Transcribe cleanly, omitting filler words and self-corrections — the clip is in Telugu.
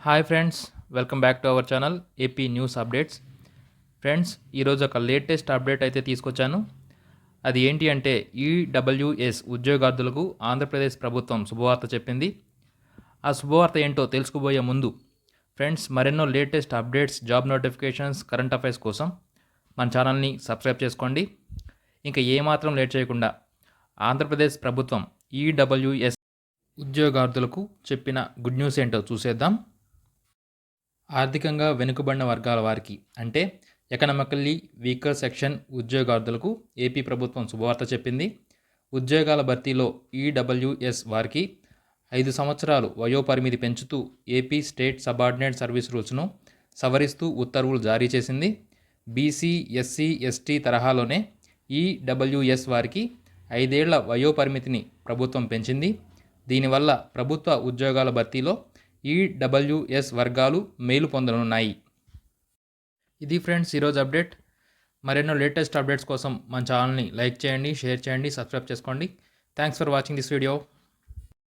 Hi friends, welcome back to our channel AP news updates. Friends, ఈరోజు ఒక లేటెస్ట్ అప్డేట్ అయితే తీసుకొచ్చాను. అది ఏంటి అంటే ఈడబ్ల్యూఎస్ ఉద్యోగార్థులకు ఆంధ్రప్రదేశ్ ప్రభుత్వం శుభవార్త చెప్పింది. ఆ శుభవార్త ఏంటో తెలుసుకోబోయే ముందు ఫ్రెండ్స్, మరెన్నో latest updates, job notifications, current affairs కోసం మన ఛానల్ని సబ్స్క్రైబ్ చేసుకోండి. ఇంకా ఏమాత్రం లేట్ చేయకుండా ఆంధ్రప్రదేశ్ ప్రభుత్వం ఈడబ్ల్యూఎస్ ఉద్యోగార్థులకు చెప్పిన గుడ్ న్యూస్ ఏంటో చూసేద్దాం. ఆర్థికంగా వెనుకబడిన వర్గాల వారికి అంటే ఎకనామికల్లీ వీకర్ సెక్షన్ ఉద్యోగార్థులకు ఏపీ ప్రభుత్వం శుభవార్త చెప్పింది. ఉద్యోగాల భర్తీలో ఈడబ్ల్యూఎస్ వారికి 5 సంవత్సరాలు వయోపరిమితి పెంచుతూ ఏపీ స్టేట్ సబార్డినేట్ సర్వీస్ రూల్స్ను సవరిస్తూ ఉత్తర్వులు జారీ చేసింది. బీసీ, ఎస్సీ, ఎస్టీ తరహాలోనే ఈడబ్ల్యూఎస్ వారికి 5 ఏళ్ల వయోపరిమితిని ప్రభుత్వం పెంచింది. దీనివల్ల ప్రభుత్వ ఉద్యోగాల భర్తీలో ఈడబ్ల్యూఎస్ వర్గాలు మేలు పొందనున్నాయి. ఇది ఫ్రెండ్స్ ఈరోజు అప్డేట్. మరెన్నో లేటెస్ట్ అప్డేట్స్ కోసం మన ఛానల్ని లైక్ చేయండి, షేర్ చేయండి, సబ్స్క్రైబ్ చేసుకోండి. Thanks for watching this video.